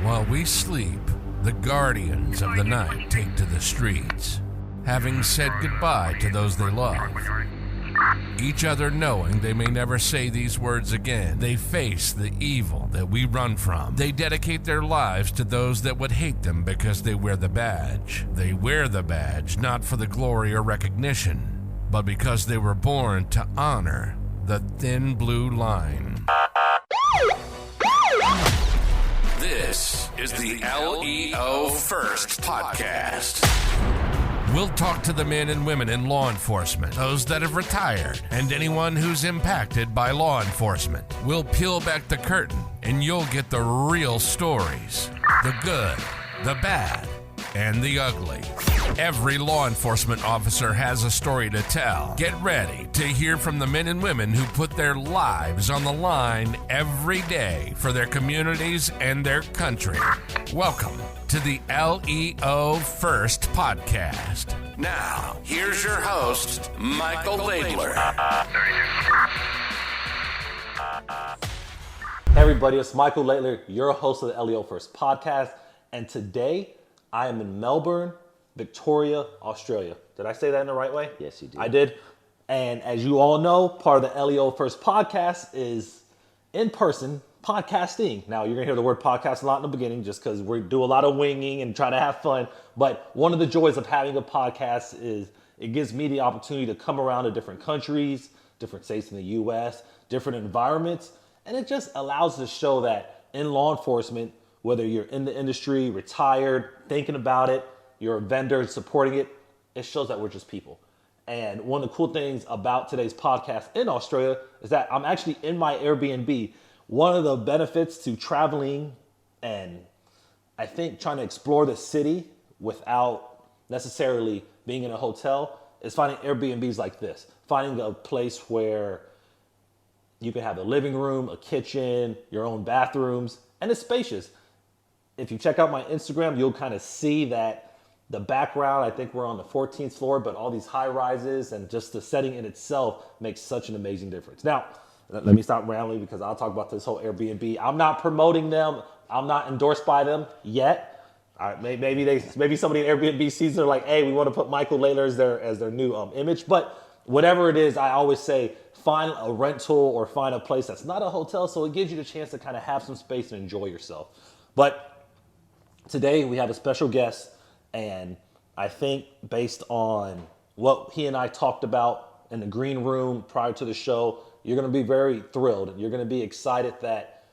While we sleep, the guardians of the night take to the streets, having said goodbye to those they love. Each other knowing they may never say these words again, they face the evil that we run from. They dedicate their lives to those that would hate them because they wear the badge. They wear the badge not for the glory or recognition, but because they were born to honor the thin blue line. This is the LEO First Podcast. We'll talk to the men and women in law enforcement, those that have retired, and anyone who's impacted by law enforcement. We'll peel back the curtain, and you'll get the real stories. The good, the bad, and the ugly. Every law enforcement officer has a story to tell. Get ready to hear from the men and women who put their lives on the line every day for their communities and their country. Welcome to the LEO First Podcast. Now, here's your host, Michael Laidler. Hey everybody, it's Michael Laidler, your host of the LEO First Podcast, and today I am in Melbourne, Victoria, Australia. Did I say that in the right way? Yes, you did. I did. And as you all know, part of the LEO First Podcast is in-person podcasting. Now, you're going to hear the word podcast a lot in the beginning just because we do a lot of winging and try to have fun. But one of the joys of having a podcast is it gives me the opportunity to come around to different countries, different states in the U.S., different environments. And it just allows to show that in law enforcement, whether you're in the industry, retired, thinking about it, you're a vendor supporting it, it shows that we're just people. And one of the cool things about today's podcast in Australia is that I'm actually in my Airbnb. One of the benefits to traveling and I think trying to explore the city without necessarily being in a hotel is finding Airbnbs like this. Finding a place where you can have a living room, a kitchen, your own bathrooms, and it's spacious. If you check out my Instagram, you'll kind of see that the background, I think we're on the 14th floor, but all these high rises and just the setting in itself makes such an amazing difference. Now, let me stop rambling because I'll talk about this whole Airbnb. I'm not promoting them. I'm not endorsed by them yet. Maybe somebody in Airbnb sees they're like, hey, we want to put Michael Laidler as their new image. But whatever it is, I always say find a rental or find a place that's not a hotel so it gives you the chance to kind of have some space and enjoy yourself. But today we have a special guest, and I think based on what he and I talked about in the green room prior to the show, you're going to be very thrilled and you're going to be excited that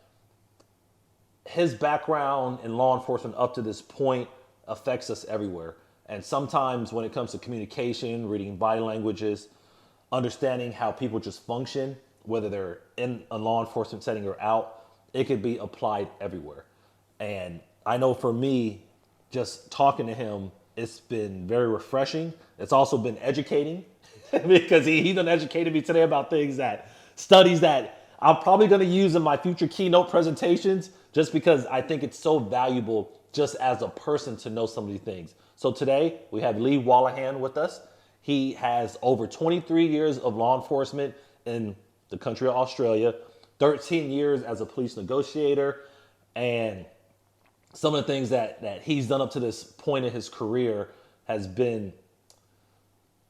his background in law enforcement up to this point affects us everywhere. And sometimes when it comes to communication, reading body languages, understanding how people just function, whether they're in a law enforcement setting or out, it could be applied everywhere. And I know for me, just talking to him, it's been very refreshing. It's also been educating because he done educated me today about studies that I'm probably going to use in my future keynote presentations just because I think it's so valuable just as a person to know some of these things. So today we have Lee Wolahan with us. He has over 23 years of law enforcement in the country of Australia, 13 years as a police negotiator, and some of the things that he's done up to this point in his career has been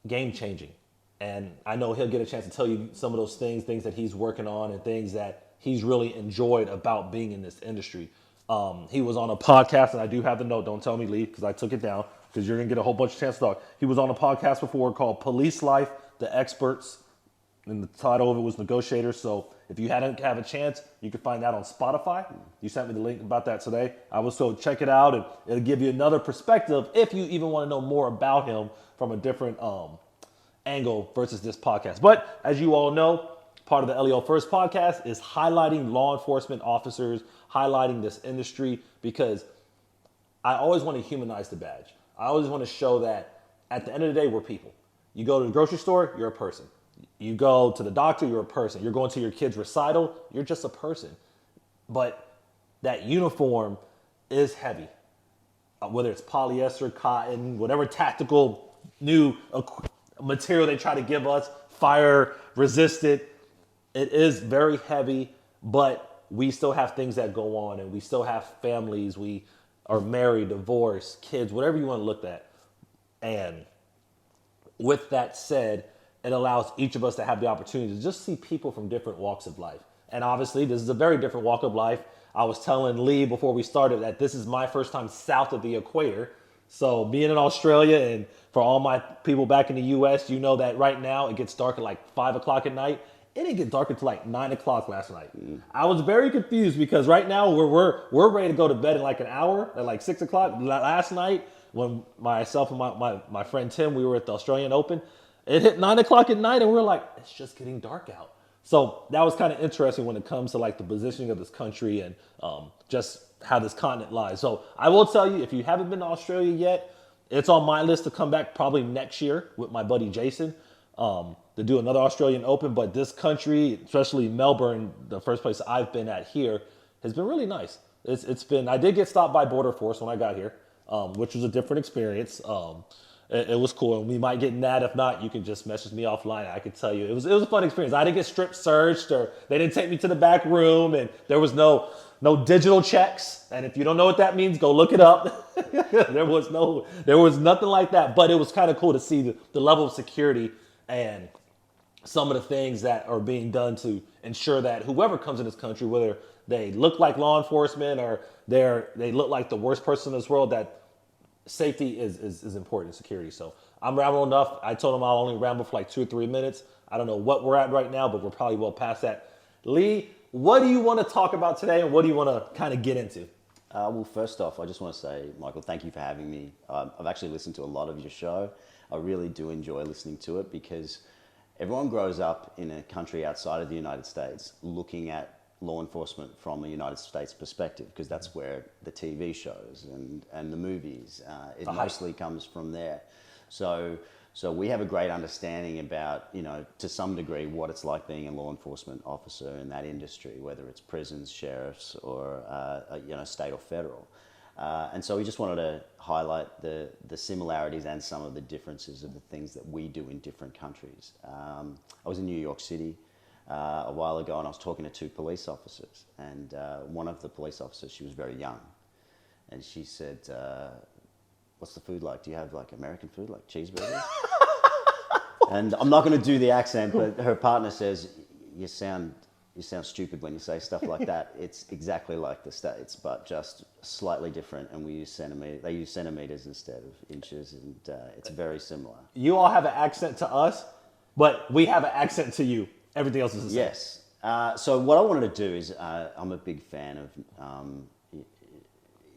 game-changing. And I know he'll get a chance to tell you some of those things that he's working on and things that he's really enjoyed about being in this industry. He was on a podcast, and I do have the note. Don't tell me, Lee, because I took it down, because you're going to get a whole bunch of chance to talk. He was on a podcast before called Police Life, The Experts, and the title of it was Negotiators. So if you hadn't have a chance, you can find that on Spotify. You sent me the link about that today. I was told check it out, and it'll give you another perspective if you even want to know more about him from a different angle versus this podcast. But as you all know, part of the LEO First Podcast is highlighting law enforcement officers, highlighting this industry, because I always want to humanize the badge. I always want to show that at the end of the day, we're people. You go to the grocery store, you're a person. You go to the doctor, you're a person. You're going to your kid's recital, you're just a person. But that uniform is heavy. Whether it's polyester, cotton, whatever tactical new material they try to give us, fire resistant, it is very heavy, but we still have things that go on, and we still have families. We are married, divorced, kids, whatever you want to look at. And with that said, it allows each of us to have the opportunity to just see people from different walks of life. And obviously, this is a very different walk of life. I was telling Lee before we started that this is my first time south of the equator. So being in Australia, and for all my people back in the US, you know that right now it gets dark at like 5 o'clock at night. It didn't get dark until like 9 o'clock last night. I was very confused because right now we're ready to go to bed in like an hour at like 6 o'clock. Last night when myself and my friend Tim, we were at the Australian Open, it hit 9 o'clock at night and we were like, it's just getting dark out. So that was kind of interesting when it comes to like the positioning of this country and just how this continent lies. So I will tell you, if you haven't been to Australia yet, it's on my list to come back probably next year with my buddy Jason to do another Australian Open. But this country, especially Melbourne, the first place I've been at here, has been really nice. It's been, I did get stopped by Border Force when I got here, which was a different experience. It was cool, and we might get that. If not, you can just message me offline. I could tell you it was a fun experience. I didn't get strip searched, or they didn't take me to the back room, and there was no digital checks. And if you don't know what that means, go look it up. there was nothing like that. But it was kind of cool to see the level of security and some of the things that are being done to ensure that whoever comes in this country, whether they look like law enforcement or they look like the worst person in this world, that safety is important in security. So I'm rambling enough. I told him I'll only ramble for like 2 or 3 minutes. I don't know what we're at right now, but we're probably well past that. Lee, what do you want to talk about today, and what do you want to kind of get into? Well, first off, I just want to say, Michael, thank you for having me. I've actually listened to a lot of your show. I really do enjoy listening to it because everyone grows up in a country outside of the United States looking at law enforcement from a United States perspective, because that's where the TV shows and the movies, it mostly comes from there. So we have a great understanding about, to some degree, what it's like being a law enforcement officer in that industry, whether it's prisons, sheriffs, or state or federal. And so we just wanted to highlight the similarities and some of the differences of the things that we do in different countries. I was in New York City a while ago, and I was talking to 2 police officers, and one of the police officers, she was very young, and she said, what's the food like? Do you have like American food, like cheeseburgers? And I'm not going to do the accent, but her partner says, you sound stupid when you say stuff like that. It's exactly like the States, but just slightly different, and we use centimeters. They use centimeters instead of inches, and it's very similar. You all have an accent to us, but we have an accent to you. Everything else is the same. Yes. So what I wanted to do is, I'm a big fan of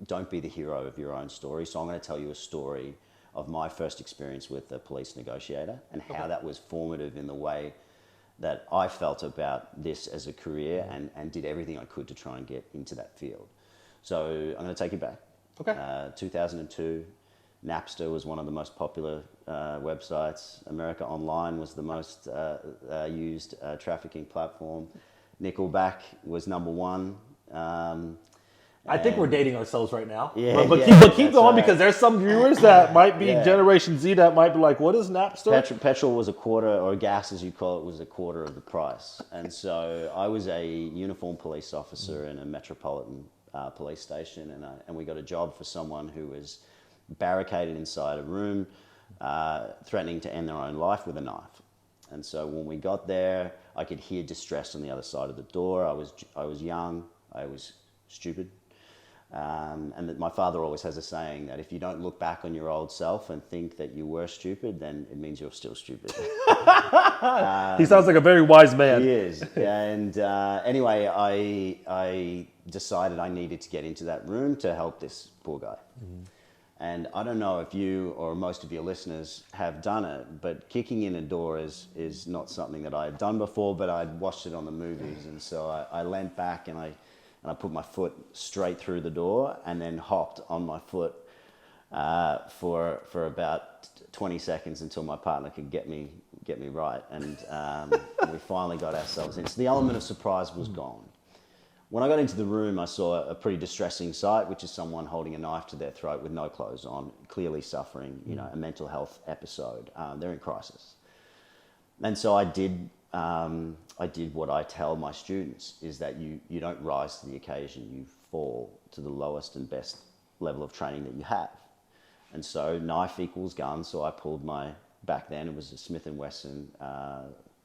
don't be the hero of your own story. So I'm going to tell you a story of my first experience with a police negotiator and how that was formative in the way that I felt about this as a career, and did everything I could to try and get into that field. So I'm going to take you back. Okay. 2002, Napster was one of the most popular websites. America Online was the most used trafficking platform. Nickelback was #1. I think we're dating ourselves right now. Yeah, but keep going, because there's some viewers that might be Generation Z that might be like, what is Napster? Petrol was a quarter, or gas as you call it, was a quarter of the price. And so I was a uniformed police officer in a metropolitan police station, and we got a job for someone who was barricaded inside a room, threatening to end their own life with a knife. And so when we got there, I could hear distress on the other side of the door. I was young, I was stupid. And my father always has a saying that if you don't look back on your old self and think that you were stupid, then it means you're still stupid. He sounds like a very wise man. He is. And anyway, I decided I needed to get into that room to help this poor guy. Mm-hmm. And I don't know if you or most of your listeners have done it, but kicking in a door is not something that I had done before, but I'd watched it on the movies. And so I leant back and I put my foot straight through the door, and then hopped on my foot for about 20 seconds until my partner could get me right. And we finally got ourselves in. So the element of surprise was gone. When I got into the room, I saw a pretty distressing sight, which is someone holding a knife to their throat with no clothes on, clearly suffering, a mental health episode. They're in crisis. And so I did I did what I tell my students, is that you don't rise to the occasion, you fall to the lowest and best level of training that you have. And so knife equals gun, so I pulled back then it was a Smith & Wesson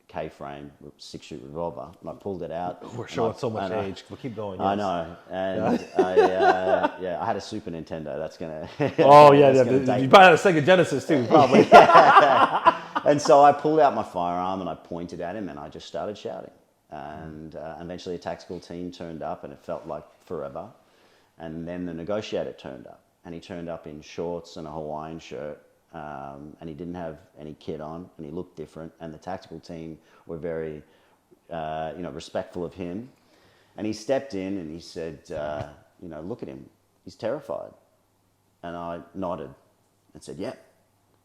K-frame 6-shoot revolver, and I pulled it out. We're showing so much age, but keep going. Yes. I know, and I had a Super Nintendo. That's gonna. Oh yeah. You probably had a Sega Genesis too, probably. And so I pulled out my firearm and I pointed at him and I just started shouting. And eventually a tactical team turned up, and it felt like forever. And then the negotiator turned up, and he turned up in shorts and a Hawaiian shirt. And he didn't have any kit on, and he looked different. And the tactical team were very, respectful of him. And he stepped in and he said, look at him, he's terrified. And I nodded and said, yeah.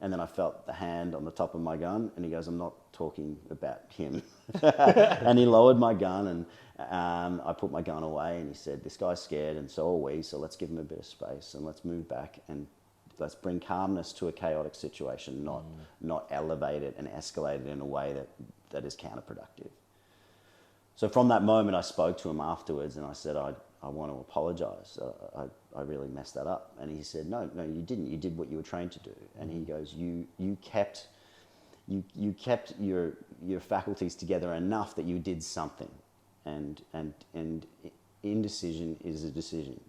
And then I felt the hand on the top of my gun, and he goes, I'm not talking about him. And he lowered my gun, and I put my gun away, and he said, this guy's scared, and so are we, so let's give him a bit of space, and let's move back, and let's bring calmness to a chaotic situation, not elevate it and escalate it in a way that is counterproductive. So from that moment, I spoke to him afterwards, and I said, I want to apologize. I really messed that up. And he said, no, you didn't. You did what you were trained to do. And he goes, you kept your faculties together enough that you did something. And indecision is a decision.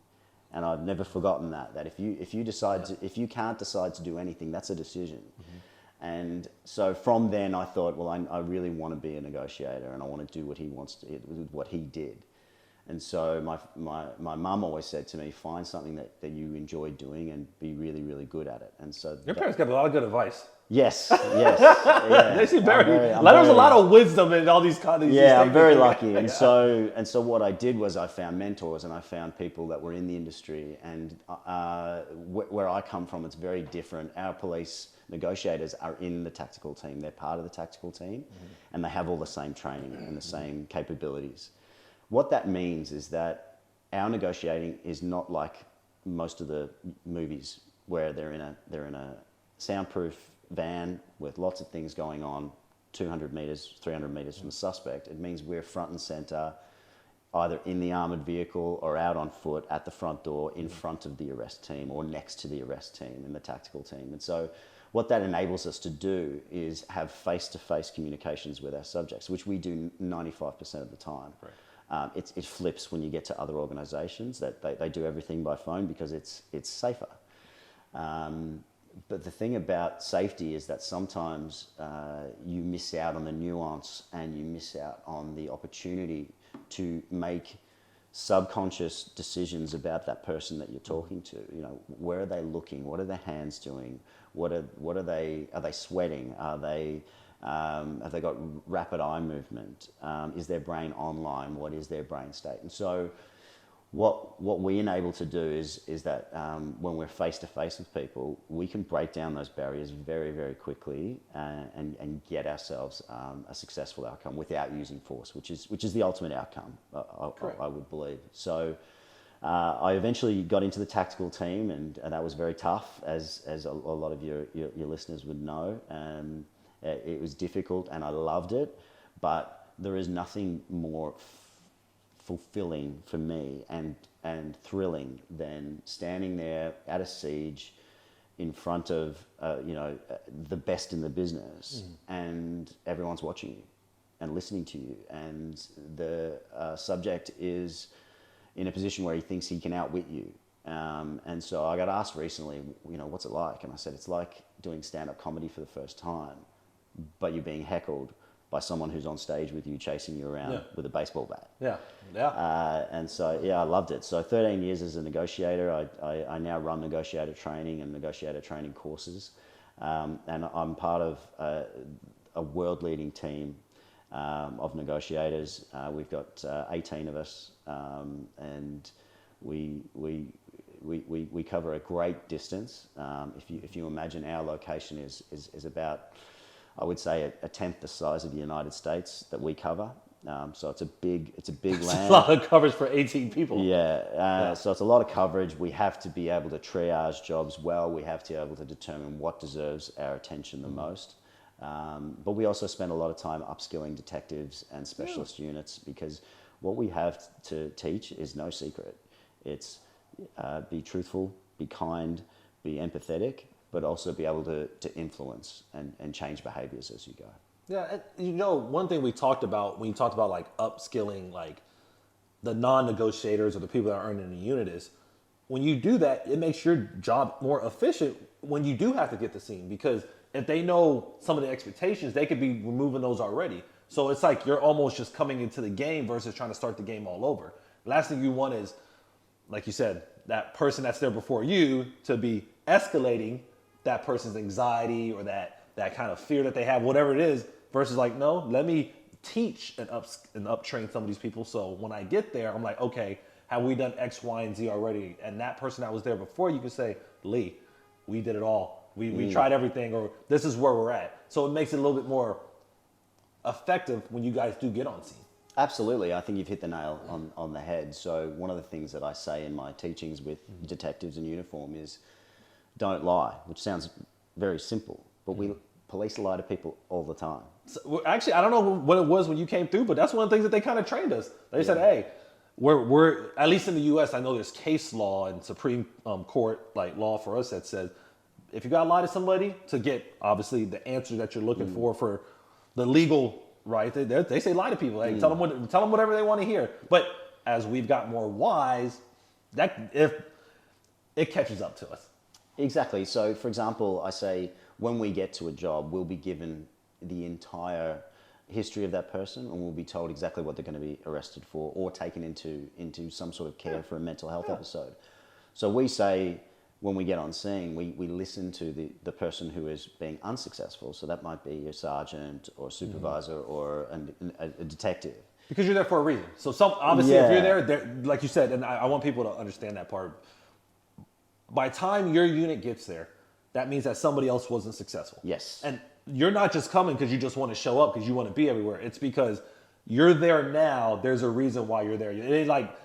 And I've never forgotten that if you can't decide to do anything, that's a decision. Mm-hmm. And so from then I thought, well, I really want to be a negotiator, and I want to do what he wants to, what he did. And so my mum always said to me, find something that you enjoy doing and be really, really good at it. And so your parents got a lot of good advice. Yes. Yeah. They seem there's a lot of wisdom in all these things. Yeah, I'm very lucky. And so what I did was I found mentors, and I found people that were in the industry. And where I come from, it's very different. Our police negotiators are in the tactical team. They're part of the tactical team, and they have all the same training and the same capabilities. What that means is that our negotiating is not like most of the movies where they're in a soundproof van with lots of things going on, 200 meters, 300 meters from the suspect. It means we're front and center, either in the armored vehicle or out on foot at the front door in front of the arrest team or next to the arrest team in the tactical team. And so what that enables us to do is have face-to-face communications with our subjects, which we do 95% of the time. Right. It flips when you get to other organizations that they do everything by phone because it's safer. But the thing about safety is that sometimes you miss out on the nuance, and you miss out on the opportunity to make subconscious decisions about that person that you're talking to. Where are they looking? What are their hands doing? Are they sweating? Have they got rapid eye movement? Is their brain online? What is their brain state? And so what we enable to do is that when we're face to face with people, we can break down those barriers very, very quickly and get ourselves a successful outcome without using force, which is the ultimate outcome, I would believe. So I eventually got into the tactical team, and that was very tough, as a lot of your listeners would know. It was difficult, and I loved it, but there is nothing more fulfilling for me and thrilling than standing there at a siege in front of the best in the business, and everyone's watching you and listening to you, and the subject is in a position where he thinks he can outwit you. And so I got asked recently, what's it like? And I said, it's like doing stand-up comedy for the first time, but you're being heckled by someone who's on stage with you, chasing you around with a baseball bat. And so, I loved it. So 13 years as a negotiator, I now run negotiator training and negotiator training courses. And I'm part of a world-leading team of negotiators. We've got 18 of us, and we cover a great distance. If you imagine our location is about, I would say, a tenth the size of the United States that we cover. So it's a big land. It's a lot of coverage for 18 people. So it's a lot of coverage. We have to be able to triage jobs well. We have to be able to determine what deserves our attention the most. But we also spend a lot of time upskilling detectives and specialist units, because what we have to teach is no secret. It's be truthful, be kind, be empathetic, but also be able to influence and change behaviors as you go. Yeah, and, one thing we talked about when you talked about like upskilling, like the non-negotiators or the people that are earning the unit is, when you do that, it makes your job more efficient when you do have to get the scene, because if they know some of the expectations, they could be removing those already. So it's like you're almost just coming into the game versus trying to start the game all over. The last thing you want is, like you said, that person that's there before you to be escalating that person's anxiety or that kind of fear that they have, whatever it is, versus like, no, let me teach and uptrain some of these people. So when I get there, I'm like, okay, have we done X, Y, and Z already? And that person that was there before, you can say, Lee, we did it all. We tried everything, or this is where we're at. So it makes it a little bit more effective when you guys do get on scene. Absolutely. I think you've hit the nail on the head. So one of the things that I say in my teachings with detectives in uniform is don't lie, which sounds very simple, but police lie to people all the time. So, actually, I don't know what it was when you came through, but that's one of the things that they kind of trained us. They said, hey, we're at least in the U.S., I know there's case law and Supreme Court like law for us that says if you got to lie to somebody to get, obviously, the answer that you're looking for the legal right, they say lie to people. Hey, tell them whatever they want to hear. But as we've got more wise, that if it catches up to us. Exactly. So, for example, I say when we get to a job, we'll be given the entire history of that person, and we'll be told exactly what they're going to be arrested for or taken into some sort of care for a mental health episode. So we say, when we get on scene, we listen to the person who is being unsuccessful. So that might be a sergeant or a supervisor or a detective. Because you're there for a reason. So obviously if you're there, like you said, and I want people to understand that part, by the time your unit gets there, that means that somebody else wasn't successful. Yes. And you're not just coming because you just want to show up because you want to be everywhere. It's because you're there now. There's a reason why you're there. It ain't like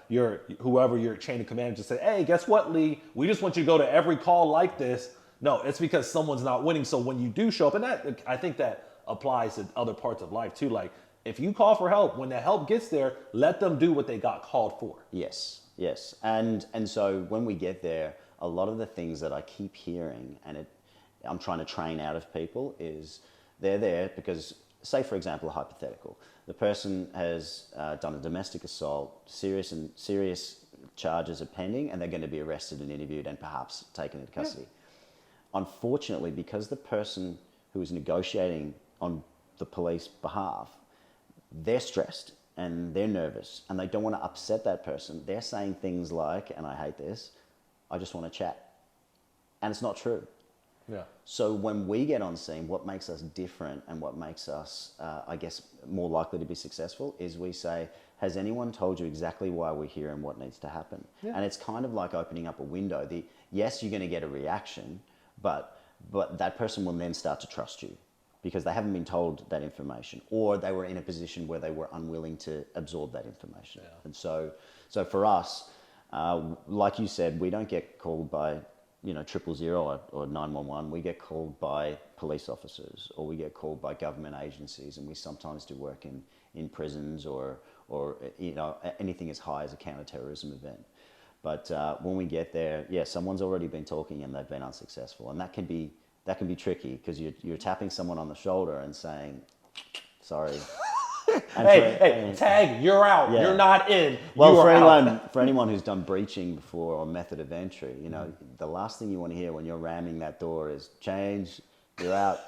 whoever your chain of command just say, hey, guess what, Lee? We just want you to go to every call like this. No, it's because someone's not winning. So when you do show up, and that I think that applies to other parts of life too. Like if you call for help, when the help gets there, let them do what they got called for. Yes. And so when we get there, a lot of the things that I keep hearing and I'm trying to train out of people is they're there because, say for example, a hypothetical. The person has done a domestic assault, serious charges are pending, and they're going to be arrested and interviewed and perhaps taken into custody. Yeah. Unfortunately, because the person who is negotiating on the police behalf, they're stressed and they're nervous and they don't want to upset that person. They're saying things like, and I hate this, I just want to chat. And it's not true. Yeah. So when we get on scene, what makes us different and what makes us, I guess, more likely to be successful is we say, has anyone told you exactly why we're here and what needs to happen? Yeah. And it's kind of like opening up a window. Yes, you're going to get a reaction, but that person will then start to trust you because they haven't been told that information or they were in a position where they were unwilling to absorb that information. Yeah. And so for us, like you said, we don't get called by 000 or 911. We get called by police officers or we get called by government agencies, and we sometimes do work in prisons or anything as high as a counterterrorism event. But when we get there, someone's already been talking and they've been unsuccessful, and that can be tricky because you're tapping someone on the shoulder and saying, sorry. Hey, tag, you're out. Yeah. You're not in. Well, for anyone who's done breaching before or method of entry, the last thing you want to hear when you're ramming that door is change, you're out.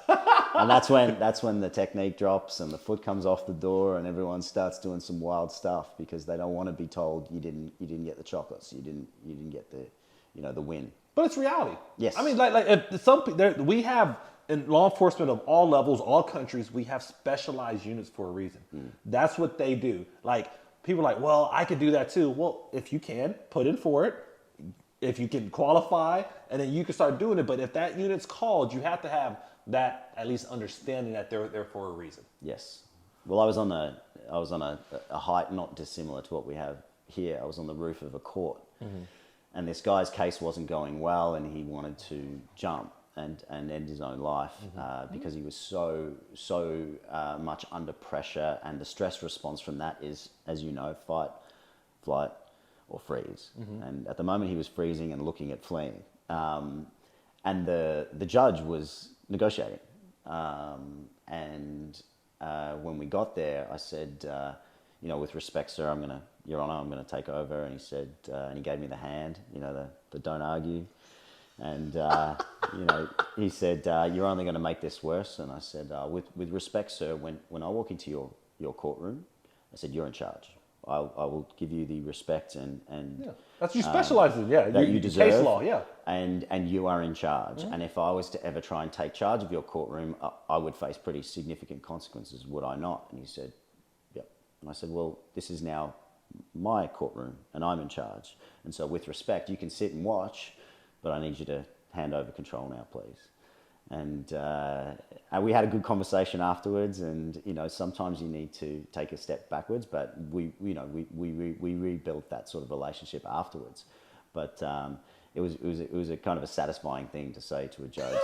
And that's when the technique drops and the foot comes off the door and everyone starts doing some wild stuff because they don't want to be told you didn't get the chocolates, you didn't get the win. But it's reality. Yes. I mean, like if we have. In law enforcement of all levels, all countries, we have specialized units for a reason. That's what they do. Like, people are like, well, I could do that too. Well, if you can, put in for it. If you can qualify, and then you can start doing it. But if that unit's called, you have to have that at least understanding that they're there for a reason. Yes. Well, I was on a height not dissimilar to what we have here. I was on the roof of a court. Mm-hmm. And this guy's case wasn't going well and he wanted to jump. and end his own life because he was so much under pressure, and the stress response from that is, as you know, fight, flight, or freeze. And at the moment he was freezing and looking at fleeing. And the judge was negotiating. And when we got there, I said, with respect, sir, Your Honor, I'm going to take over. And he said, and he gave me the hand, the don't argue. And, he said, you're only going to make this worse. And I said, with respect, sir, when I walk into your courtroom, I said, you're in charge. I will give you the respect and yeah. That's what you specialize in, yeah. That you deserve. Case law, yeah. And you are in charge. And if I was to ever try and take charge of your courtroom, I would face pretty significant consequences, would I not? And he said, yep. And I said, well, this is now my courtroom and I'm in charge. And so with respect, you can sit and watch, but I need you to hand over control now, please. And we had a good conversation afterwards, and sometimes you need to take a step backwards, but we rebuilt that sort of relationship afterwards. But it was a kind of a satisfying thing to say to a judge.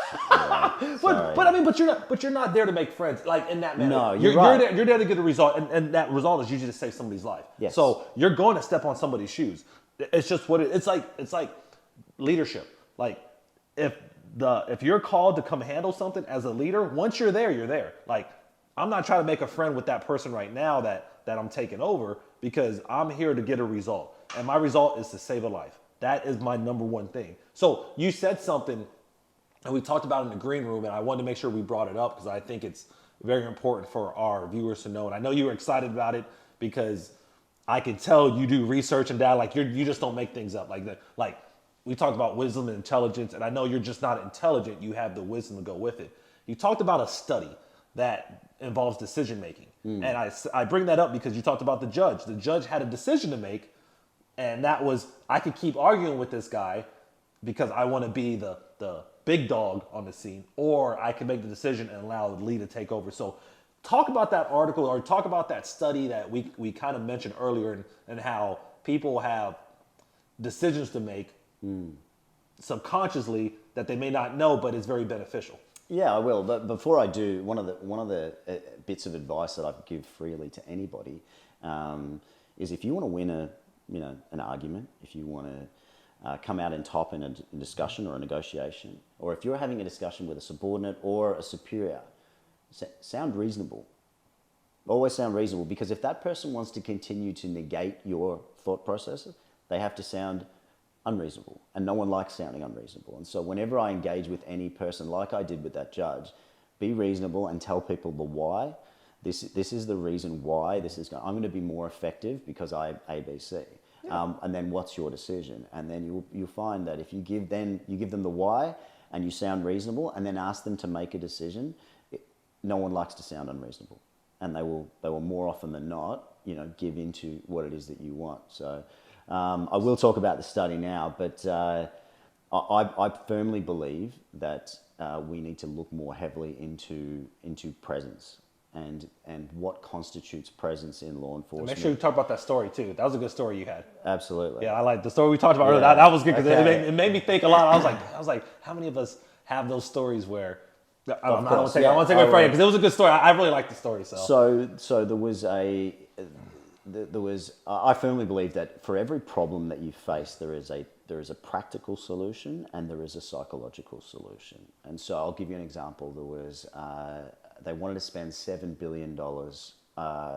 But you're not there to make friends, like in that manner. No, you're right. You're there to get a result, and that result is usually to save somebody's life. Yes. So you're going to step on somebody's shoes. It's just what it's like leadership. Like if you're called to come handle something as a leader, once you're there, you're there. Like, I'm not trying to make a friend with that person right now that I'm taking over, because I'm here to get a result. And my result is to save a life. That is my number one thing. So you said something, and we talked about it in the green room, and I wanted to make sure we brought it up because I think it's very important for our viewers to know. And I know you were excited about it because I could tell you do research and data. Like, you just don't make things up like that. Like, we talked about wisdom and intelligence, and I know you're just not intelligent. You have the wisdom to go with it. You talked about a study that involves decision making. And I bring that up because you talked about the judge. The judge had a decision to make, and that was, I could keep arguing with this guy because I want to be the big dog on the scene, or I can make the decision and allow Lee to take over. So talk about that article, or talk about that study that we kind of mentioned earlier, and how people have decisions to make subconsciously that they may not know, but it's very beneficial. Yeah, I will. But before I do, one of the bits of advice that I give freely to anybody is, if you want to win an argument, if you want to come out in top in a discussion or a negotiation, or if you're having a discussion with a subordinate or a superior, sound reasonable. Always sound reasonable, because if that person wants to continue to negate your thought processes, they have to sound unreasonable, and no one likes sounding unreasonable. And so whenever I engage with any person, like I did with that judge, be reasonable and tell people the why. This is the reason why I'm going to be more effective because I A, B, C. Yeah. And then what's your decision? And then you'll find that if you give them the why and you sound reasonable, and then ask them to make a decision, no one likes to sound unreasonable, and they will more often than not, give into what it is that you want. So I will talk about the study now, but I firmly believe that we need to look more heavily into presence and what constitutes presence in law enforcement. And make sure you talk about that story too. That was a good story you had. Absolutely. Yeah, I like the story we talked about earlier. That was good, because it made me think a lot. I was like, how many of us have those stories where I don't want to take it for you, because it was a good story. I really like the story. So I firmly believe that for every problem that you face, there is a practical solution and there is a psychological solution. And so I'll give you an example. There was they wanted to spend $7 billion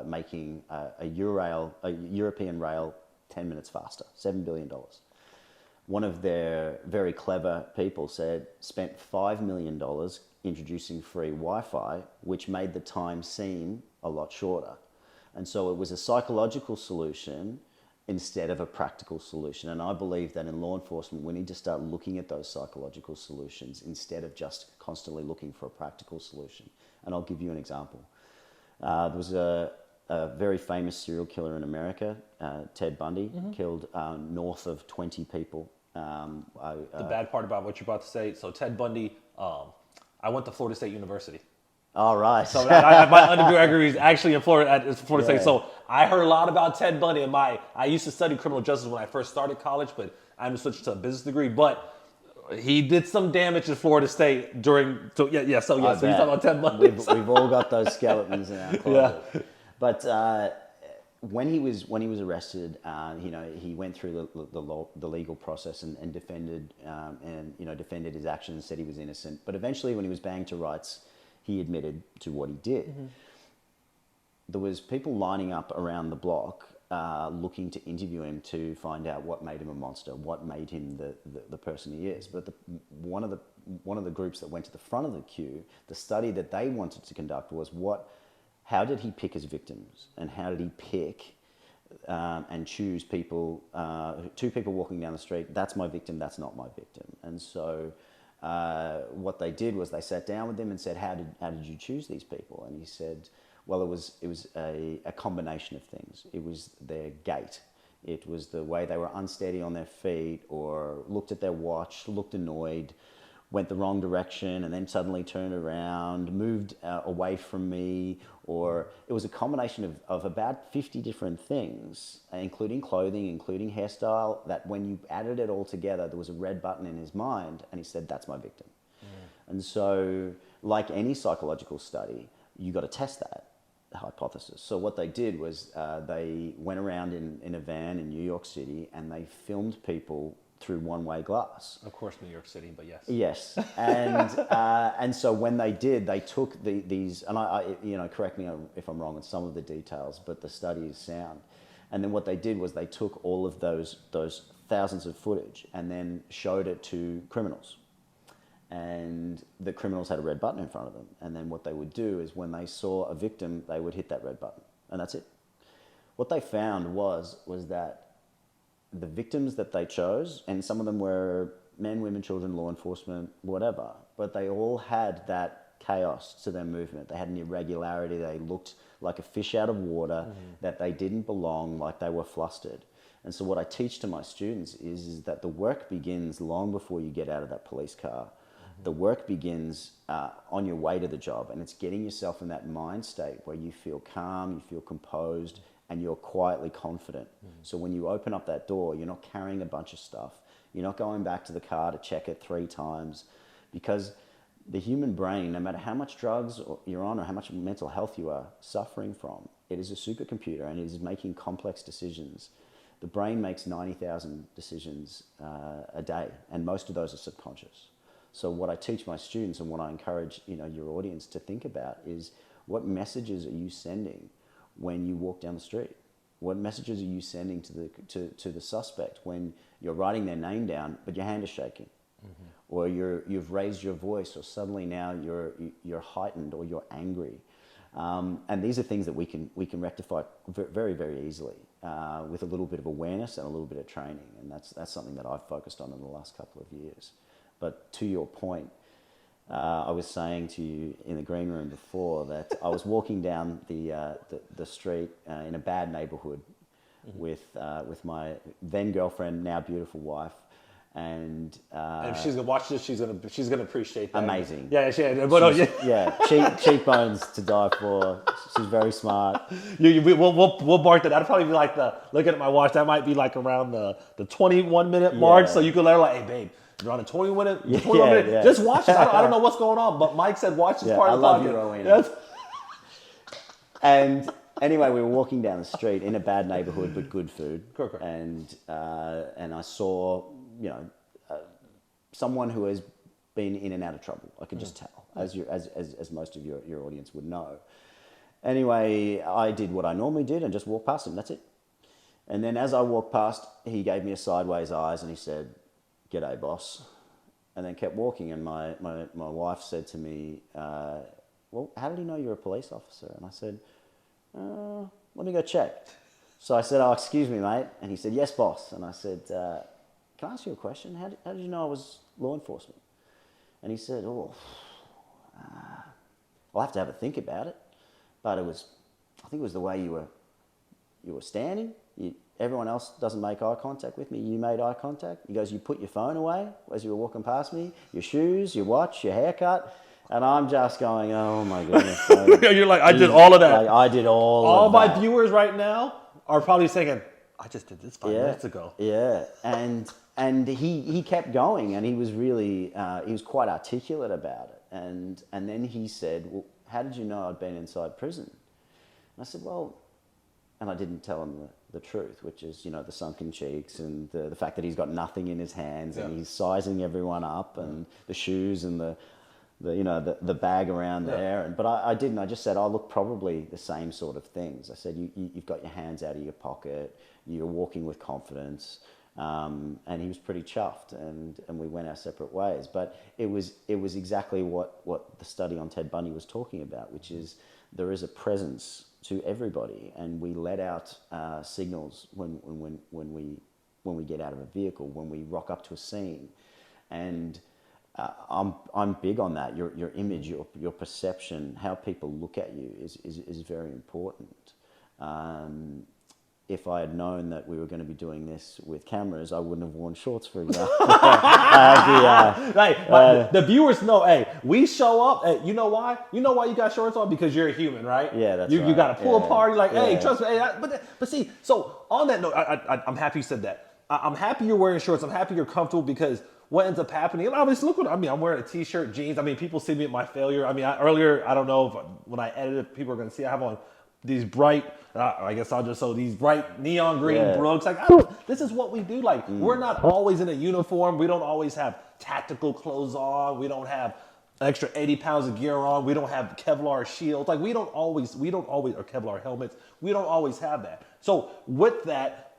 making a European rail 10 minutes faster. $7 billion. One of their very clever people spent $5 million introducing free Wi-Fi, which made the time seem a lot shorter. And so it was a psychological solution instead of a practical solution. And I believe that in law enforcement, we need to start looking at those psychological solutions instead of just constantly looking for a practical solution. And I'll give you an example. There was a very famous serial killer in America, Ted Bundy, killed north of 20 people. The bad part about what you're about to say, so Ted Bundy, I went to Florida State University. All right. So my undergraduate degree is actually in Florida at Florida State. So I heard a lot about Ted Bundy. And I used to study criminal justice when I first started college, but I'm switched to a business degree. But He did some damage at Florida State during. So you're talking about Ted Bundy. We've all got those skeletons in our closet. Yeah. But when he was arrested, he went through the legal process and defended defended his actions, said he was innocent. But eventually, when he was banged to rights, he admitted to what he did. Mm-hmm. There was people lining up around the block looking to interview him to find out what made him a monster, what made him the person he is. But one of the groups that went to the front of the queue, the study that they wanted to conduct was how did he pick his victims, and how did he pick and choose people, two people walking down the street, that's my victim, that's not my victim. And so what they did was they sat down with him and said, how did you choose these people? And he said, well, it was a combination of things. It was their gait. It was the way they were unsteady on their feet, or looked at their watch, looked annoyed, went the wrong direction, and then suddenly turned around, moved away from me. Or it was a combination of about 50 different things, including clothing, including hairstyle, that when you added it all together, there was a red button in his mind, and he said, that's my victim. Mm. And so, like any psychological study, you got to test that hypothesis. So what they did was they went around in a van in New York City, and they filmed people through one-way glass. Of course, New York City, but yes. Yes, and so when they did, they took these, and I correct me if I'm wrong in some of the details, but the study is sound. And then what they did was they took all of those thousands of footage and then showed it to criminals. And the criminals had a red button in front of them. And then what they would do is when they saw a victim, they would hit that red button. And that's it. What they found was that the victims that they chose, and some of them were men, women, children, law enforcement, whatever, but they all had that chaos to their movement. They had an irregularity. They looked like a fish out of water, that they didn't belong, like they were flustered. And so what I teach to my students is that the work begins long before you get out of that police car. The work begins on your way to the job, and it's getting yourself in that mind state where you feel calm, you feel composed, and you're quietly confident. So when you open up that door, you're not carrying a bunch of stuff. You're not going back to the car to check it 3 times, because the human brain, no matter how much drugs you're on or how much mental health you are suffering from, it is a supercomputer, and it is making complex decisions. The brain makes 90,000 decisions a day, and most of those are subconscious. So what I teach my students, and what I encourage your audience to think about, is what messages are you sending when you walk down the street? What messages are you sending to the suspect when you're writing their name down but your hand is shaking, or you've raised your voice, or suddenly now you're heightened, or you're angry? And these are things that we can rectify very, very easily with a little bit of awareness and a little bit of training, and that's something that I've focused on in the last couple of years. But to your point, I was saying to you in the green room before that I was walking down the street in a bad neighborhood with my then girlfriend, now beautiful wife, and if she's gonna watch this, she's gonna appreciate that. Amazing. Yeah, cheekbones to die for. She's very smart. We'll mark that. That'll probably be like looking at my watch. That might be like around the 21-minute mark. So you can let her like, hey babe, you're on a 21 minute. Just watch this. I don't know what's going on, but Mike said watch this part of the podcast. I love you, Rowena. And anyway, we were walking down the street in a bad neighborhood, but good food. Correct. And I saw, someone who has been in and out of trouble. I could just tell, as most of your audience would know. Anyway, I did what I normally did and just walked past him. That's it. And then as I walked past, he gave me a sideways eyes and he said, "G'day, boss," and then kept walking. And my wife said to me, "Well, how did he know you're a police officer?" And I said, "Let me go check." So I said, "Oh, excuse me, mate." And he said, "Yes, boss." And I said, "Can I ask you a question? How did you know I was law enforcement?" And he said, "Oh, I'll have to have a think about it. But I think it was the way you were standing. Everyone else doesn't make eye contact with me. You made eye contact." He goes, "You put your phone away as you were walking past me, your shoes, your watch, your haircut." And I'm just going, oh my goodness. You're like, I did all of that. Like, I did all of that. All my viewers right now are probably thinking, I just did this 5 minutes ago. Yeah, and he kept going, and he was really he was quite articulate about it. And then he said, "Well, how did you know I'd been inside prison?" And I said, "Well," and I didn't tell him the truth, which is, you know, the sunken cheeks and the fact that he's got nothing in his hands and he's sizing everyone up and the shoes and the bag around there. But I didn't. I just said, "Oh, look, probably the same sort of things." I said, "You've got your hands out of your pocket. You're walking with confidence." And he was pretty chuffed, and we went our separate ways. But it was exactly what the study on Ted Bundy was talking about, which is there is a presence to everybody, and we let out signals when we get out of a vehicle, when we rock up to a scene, and I'm big on that. Your image, your perception, how people look at you is very important. If I had known that we were going to be doing this with cameras, I wouldn't have worn shorts, for example. The viewers know, hey, we show up. Hey, you know why? You know why you got shorts on? Because you're a human, right? Yeah, that's right. You got to pull apart. You're like, hey, trust me. Hey, but see, so on that note, I'm happy you said that. I'm happy you're wearing shorts. I'm happy you're comfortable, because what ends up happening, and obviously, look what I mean. I'm wearing a t-shirt, jeans. I mean, people see me at my failure. I mean, earlier, I don't know if when I edited, people are going to see I have on these bright, I guess I'll just show these bright neon green Brooks. Like, this is what we do. Like, we're not always in a uniform. We don't always have tactical clothes on. We don't have an extra 80 pounds of gear on. We don't have Kevlar shields. Like, we don't always, or Kevlar helmets. We don't always have that. So with that,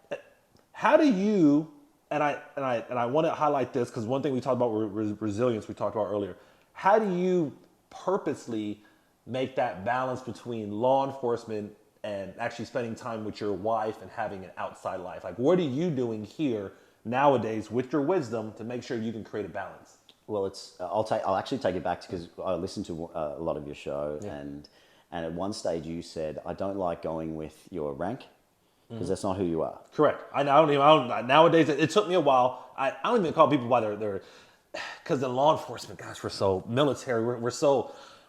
how do you, and I want to highlight this, because one thing we talked about resilience, we talked about earlier. How do you purposely make that balance between law enforcement and actually spending time with your wife and having an outside life? Like, what are you doing here nowadays with your wisdom to make sure you can create a balance? Well, I'll actually take it back, because I listened to a lot of your show, and at one stage you said, "I don't like going with your rank, because that's not who you are." Correct. I don't nowadays, it took me a while. I don't even call people by their, because in law enforcement, gosh, we're so military.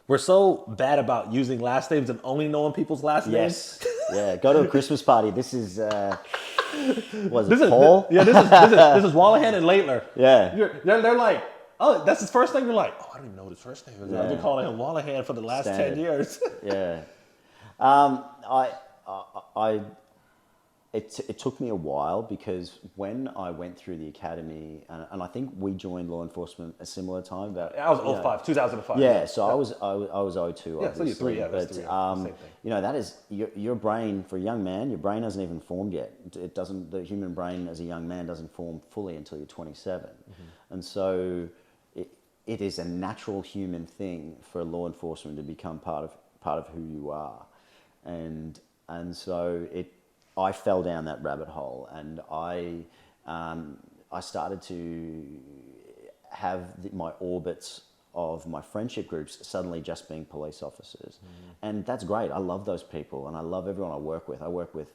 We're so bad about using last names and only knowing people's last names. Yes. Yeah. Go to a Christmas party. This is Paul? This is Wolahan and Laidler. Yeah. They're like, oh, that's his first name. You're like, oh, I don't even know what his first name is. I've been calling him Wolahan for the last 10 years. Yeah. It took me a while, because when I went through the academy, and I think we joined law enforcement a similar time. I was 2005. Yeah, so I was 02. Yeah, so you're 3. Yeah, but that's 3. Same thing. you know, that is your brain for a young man. Your brain hasn't even formed yet. It doesn't. The human brain as a young man doesn't form fully until you're 27, and so it is a natural human thing for law enforcement to become part of who you are, and so I fell down that rabbit hole, and I started to have my orbits of my friendship groups suddenly just being police officers. And that's great. I love those people, and I love everyone I work with. I work with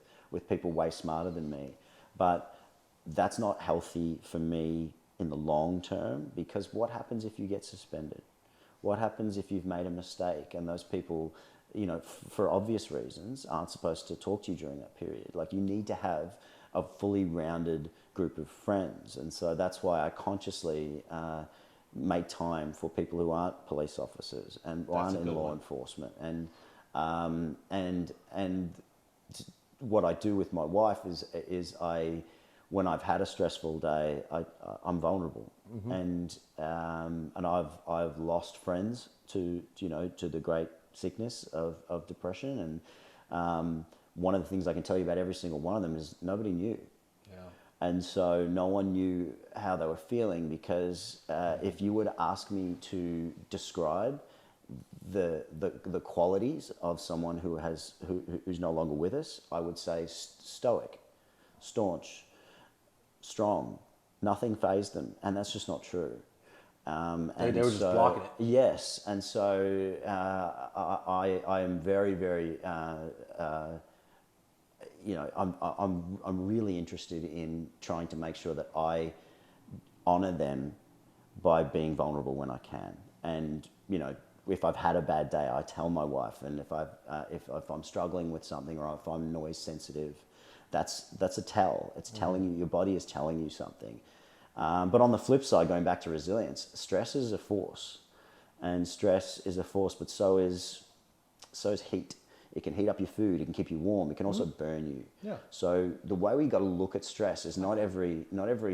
people way smarter than me, but that's not healthy for me in the long term, because what happens if you get suspended? What happens if you've made a mistake and those people, you know, for obvious reasons, aren't supposed to talk to you during that period? Like, you need to have a fully rounded group of friends. And so that's why I consciously make time for people who aren't police officers and aren't in law enforcement. And what I do with my wife is when I've had a stressful day, I'm vulnerable. And I've lost friends to the great sickness of depression, and one of the things I can tell you about every single one of them is nobody knew. And so no one knew how they were feeling, because if you were to ask me to describe the qualities of someone who's no longer with us, I would say stoic, staunch, strong. Nothing fazed them, and that's just not true. They were just blocking it. Yes, and so I am very, very, I'm really interested in trying to make sure that I honor them by being vulnerable when I can. And if I've had a bad day, I tell my wife. And if I'm struggling with something, or if I'm noise sensitive, that's a tell. It's telling you, your body is telling you something. But on the flip side, going back to resilience, stress is a force. And stress is a force, but so is heat. It can heat up your food. It can keep you warm. It can also burn you. Yeah. So the way we got to look at stress is not every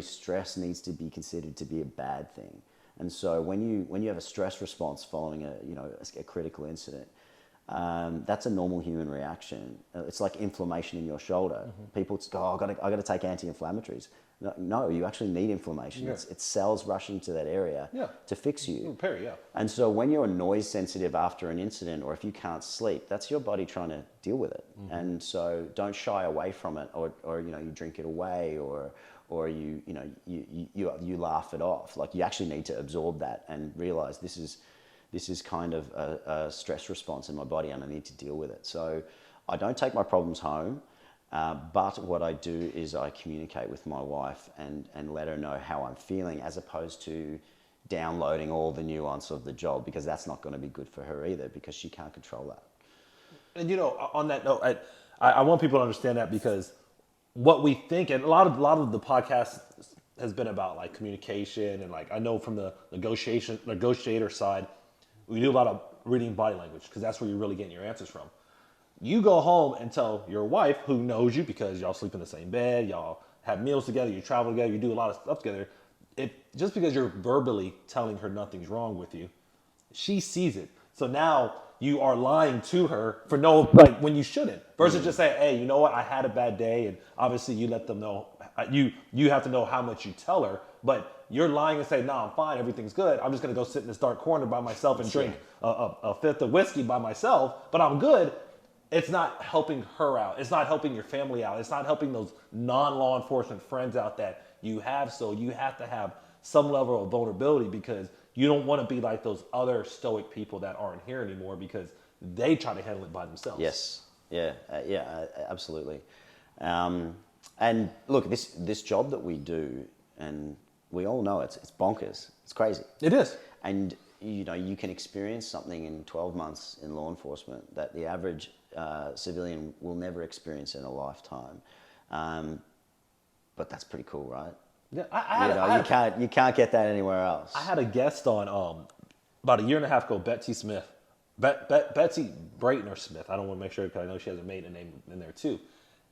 stress needs to be considered to be a bad thing. And so when you have a stress response following a critical incident, that's a normal human reaction. It's like inflammation in your shoulder. People go, oh, I got to take anti-inflammatories. No, you actually need inflammation. Yeah. It's cells rushing to that area to fix you. Repair, yeah. And so when you're noise sensitive after an incident, or if you can't sleep, that's your body trying to deal with it. And so don't shy away from it, or you drink it away, or you laugh it off. Like, you actually need to absorb that and realize this is kind of a stress response in my body, and I need to deal with it. So I don't take my problems home. But what I do is I communicate with my wife and let her know how I'm feeling, as opposed to downloading all the nuance of the job, because that's not going to be good for her either, because she can't control that. And on that note, I want people to understand that, because what we think, and a lot of the podcast has been about like communication, and like I know from the negotiator side, we do a lot of reading body language, because that's where you're really getting your answers from. You go home and tell your wife, who knows you because y'all sleep in the same bed, y'all have meals together, you travel together, you do a lot of stuff together. Just because you're verbally telling her nothing's wrong with you, she sees it. So now you are lying to her for when you shouldn't. Versus just saying, hey, you know what, I had a bad day, and obviously you let them know. You have to know how much you tell her, but you're lying and say, no, I'm fine, everything's good. I'm just gonna go sit in this dark corner by myself and drink a fifth of whiskey by myself, but I'm good. It's not helping her out. It's not helping your family out. It's not helping those non-law enforcement friends out that you have. So you have to have some level of vulnerability, because you don't want to be like those other stoic people that aren't here anymore, because they try to handle it by themselves. Yes. Yeah. Absolutely. And look, this job that we do, and we all know it's bonkers. It's crazy. It is. And you can experience something in 12 months in law enforcement that the average civilian will never experience in a lifetime. But that's pretty cool, right? Yeah, you can't get that anywhere else. I had a guest on about a year and a half ago, Betsy Smith. Betsy Brayton or Smith. I don't want to make sure, because I know she has a maiden name in there too.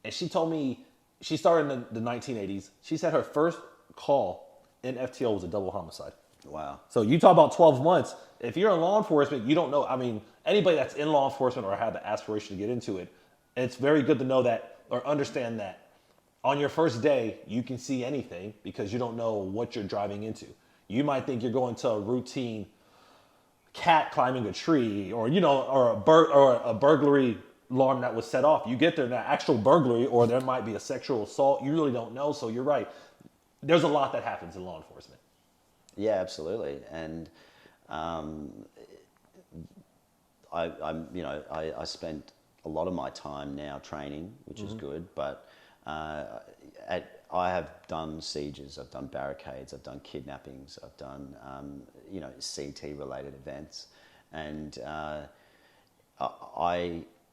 And she told me she started in the 1980s. She said her first call in FTO was a double homicide. Wow. So you talk about 12 months. If you're in law enforcement, you don't know. I mean, anybody that's in law enforcement or have the aspiration to get into it, it's very good to know that, or understand that on your first day, you can see anything, because you don't know what you're driving into. You might think you're going to a routine cat climbing a tree, or a burglary alarm that was set off. You get there, and an actual burglary, or there might be a sexual assault. You really don't know. So you're right. There's a lot that happens in law enforcement. Yeah, absolutely. And I spent a lot of my time now training, which is good, but I have done sieges, I've done barricades, I've done kidnappings, I've done CT related events, and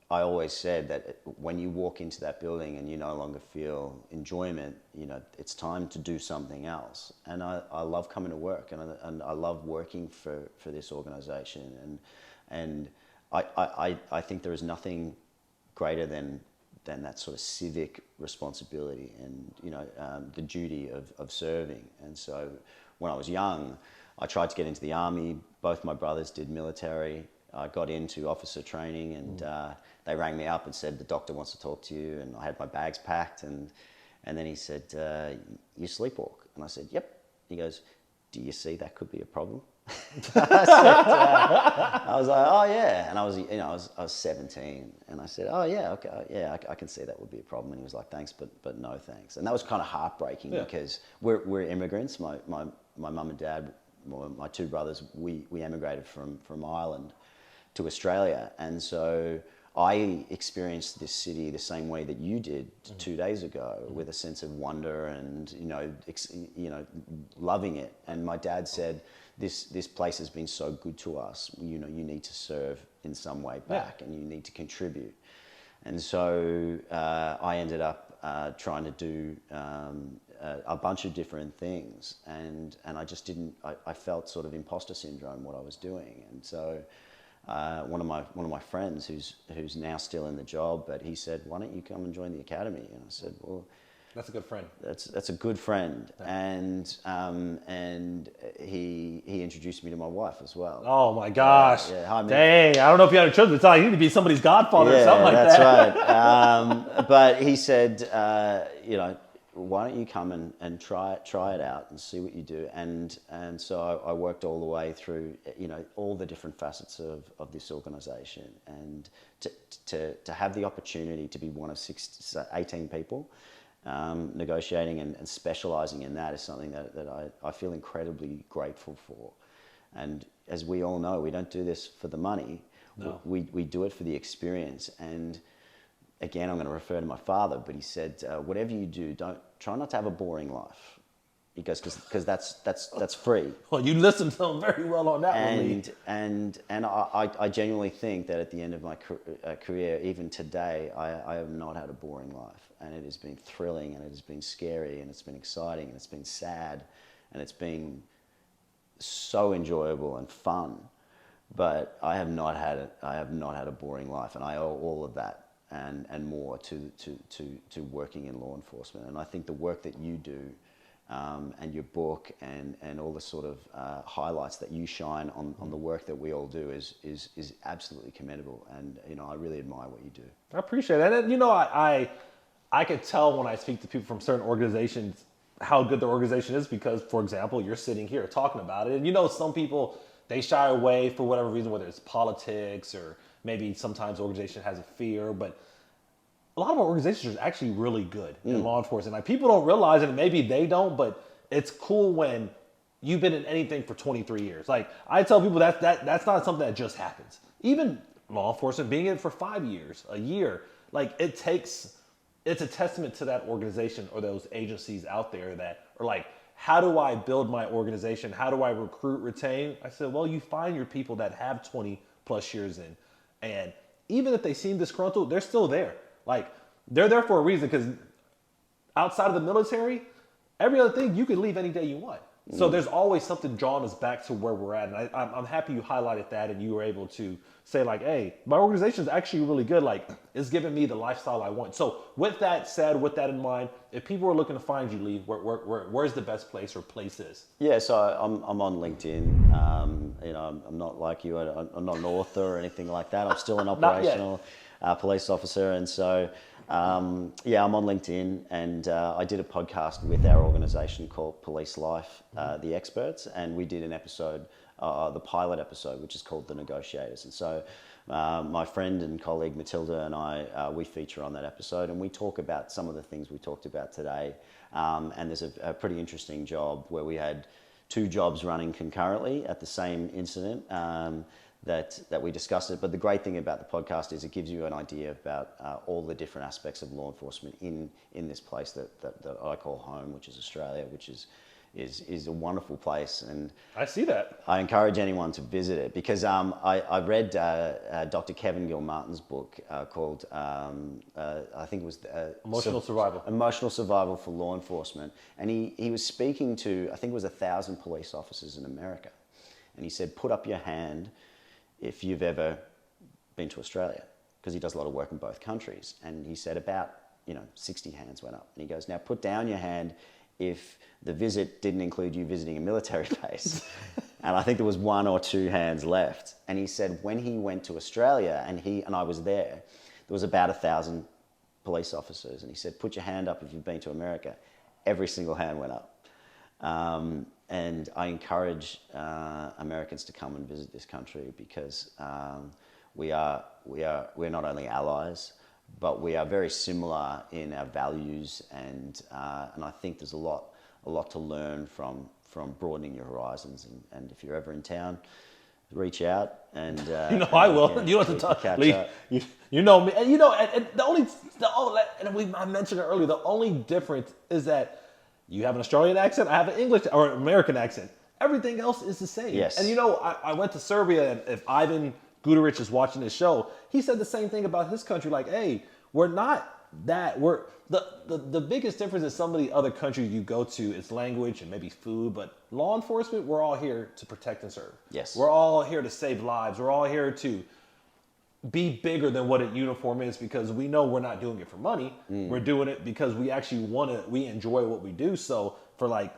I always said that when you walk into that building and you no longer feel enjoyment, it's time to do something else. And I love coming to work, and I love working for this organization. And I think there is nothing greater than that sort of civic responsibility and the duty of serving. And so when I was young, I tried to get into the army. Both my brothers did military. I got into officer training, and they rang me up and said, the doctor wants to talk to you. And I had my bags packed, and then he said, you sleepwalk? And I said, yep. He goes, do you see that could be a problem? I was like, oh yeah. And I was 17, and I said, oh yeah, okay, yeah, I can see that would be a problem. And he was like, thanks, but no thanks. And that was kind of heartbreaking, because we're immigrants. My mum and dad, my two brothers, we emigrated from Ireland to Australia, and so I experienced this city the same way that you did 2 days ago, with a sense of wonder and loving it. And my dad said, this place has been so good to us. You need to serve in some way back, and you need to contribute. And so I ended up trying to do a bunch of different things, and I just didn't. I felt sort of imposter syndrome what I was doing, and so one of my friends who's now still in the job, but he said, "Why don't you come and join the academy?" And I said, "Well." That's a good friend. That's a good friend, Yeah. and he introduced me to my wife as well. Oh my gosh! Yeah, dang! I don't know if you had a choice, but you need to be somebody's godfather or something like that's that. right. But he said, why don't you come and try it out and see what you do? And so I worked all the way through, all the different facets of this organisation, and to have the opportunity to be one of 18 people. Negotiating and specialising in that is something that I feel incredibly grateful for. And as we all know, we don't do this for the money. No. We do it for the experience. And again, I'm going to refer to my father, but he said, whatever you do, don't try not to have a boring life. He goes, because that's free. Well, you listened to him very well on that one, Lee. And I genuinely think that at the end of my career, even today, I have not had a boring life. And it has been thrilling, and it has been scary, and it's been exciting, and it's been sad, and it's been so enjoyable and fun. But I have not had a boring life, and I owe all of that and more to working in law enforcement. And I think the work that you do, and your book and all the sort of highlights that you shine on the work that we all do is absolutely commendable. And I really admire what you do. I appreciate that. And I could tell when I speak to people from certain organizations how good the organization is because, for example, you're sitting here talking about it. And some people, they shy away for whatever reason, whether it's politics or maybe sometimes the organization has a fear. But a lot of our organizations are actually really good in law enforcement. Like, people don't realize it, and maybe they don't, but it's cool when you've been in anything for 23 years. Like, I tell people that's not something that just happens. Even law enforcement, being in it for 5 years, a year, like, it's a testament to that organization or those agencies out there that are like, how do I build my organization? How do I recruit, retain? I said, well, you find your people that have 20 plus years in, and even if they seem disgruntled, they're still there. Like, they're there for a reason, because outside of the military, every other thing, you can leave any day you want. So there's always something drawing us back to where we're at. And I'm happy you highlighted that, and you were able to say, like, hey, my organization is actually really good. Like, it's giving me the lifestyle I want. So with that said, with that in mind, if people are looking to find you, Lee, where's the best place or places? Yeah, so I'm on LinkedIn. I'm not like you. I'm not an author or anything like that. I'm still an operational police officer. And so, I'm on LinkedIn, and I did a podcast with our organisation called Police Life, The Experts, and we did an episode, the pilot episode, which is called The Negotiators. And so my friend and colleague Matilda and I, we feature on that episode, and we talk about some of the things we talked about today. And there's a pretty interesting job where we had 2 jobs running concurrently at the same incident. That we discussed it. But the great thing about the podcast is it gives you an idea about all the different aspects of law enforcement in this place that I call home, which is Australia, which is a wonderful place. And I see that. I encourage anyone to visit it, because I read Dr. Kevin Gilmartin's book called, I think it was Emotional Survival. Emotional Survival for Law Enforcement. And he was speaking to, I think it was 1,000 police officers in America. And he said, put up your hand if you've ever been to Australia, because he does a lot of work in both countries. And he said about 60 hands went up. And he goes, now put down your hand if the visit didn't include you visiting a military base. And I think there was 1 or 2 hands left. And he said when he went to Australia, and I was there was about 1,000 police officers. And he said, put your hand up if you've been to America. Every single hand went up. And I encourage Americans to come and visit this country, because we're not only allies, but we are very similar in our values, and I think there's a lot to learn from broadening your horizons. And if you're ever in town, reach out and I will. You don't have to talk, Lee. You know me, and I mentioned it earlier. The only difference is that you have an Australian accent, I have an English or American accent. Everything else is the same. Yes. And I went to Serbia, and if Ivan Guduric is watching this show, he said the same thing about his country. Like, hey, we're not that. We're the biggest difference in some of the other countries you go to is language and maybe food, but law enforcement, we're all here to protect and serve. Yes. We're all here to save lives. We're all here to be bigger than what a uniform is, because we know we're not doing it for money. We're doing it because we actually we enjoy what we do. So for like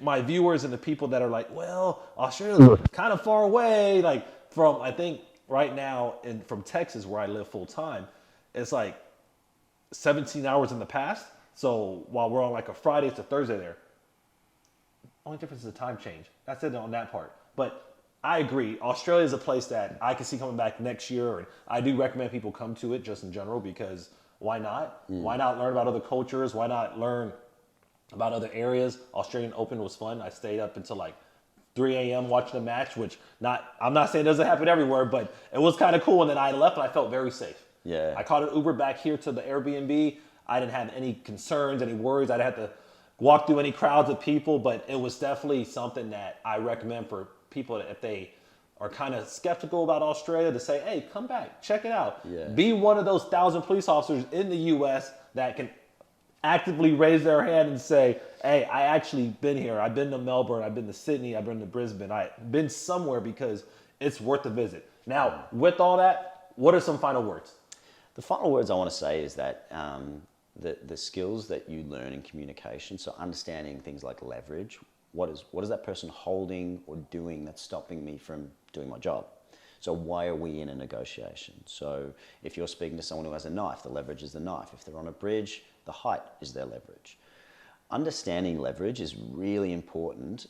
my viewers and the people that are like, well, Australia's kind of far away, like from, I think right now from Texas where I live full time, it's like 17 hours in the past. So while we're on like a Friday to Thursday there, only difference is the time change. That's it on that part. But I agree. Australia is a place that I can see coming back next year, and I do recommend people come to it just in general, because why not? Why not learn about other cultures? Why not learn about other areas? Australian Open was fun. I stayed up until like 3 a.m. watching the match, which I'm not saying it doesn't happen everywhere, but it was kind of cool. And then I left and I felt very safe. Yeah. I caught an Uber back here to the Airbnb. I didn't have any concerns, any worries. I didn't have to walk through any crowds of people, but it was definitely something that I recommend for people that if they are kind of skeptical about Australia, to say, hey, come back, check it out. Yeah. Be one of those 1,000 police officers in the U.S. that can actively raise their hand and say, hey, I actually been here. I've been to Melbourne. I've been to Sydney. I've been to Brisbane. I've been somewhere because it's worth the visit. Now, with all that, what are some final words? The final words I want to say is that the skills that you learn in communication, so understanding things like leverage, what is that person holding or doing that's stopping me from doing my job? So why are we in a negotiation? So if you're speaking to someone who has a knife, the leverage is the knife. If they're on a bridge, the height is their leverage. Understanding leverage is really important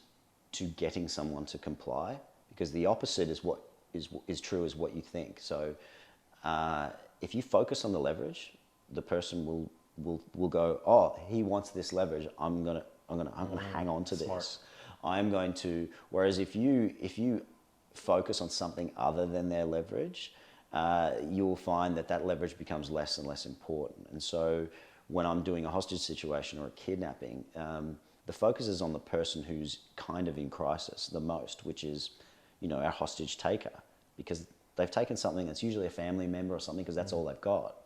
to getting someone to comply, because the opposite is what is true as what you think. So if you focus on the leverage, the person will go, oh, he wants this leverage. I'm gonna hang on to Smart. this. I'm going to. Whereas if you focus on something other than their leverage, you'll find that leverage becomes less and less important. And so when I'm doing a hostage situation or a kidnapping, the focus is on the person who's kind of in crisis the most, which is, our hostage taker, because they've taken something that's usually a family member or something, because that's all they've got.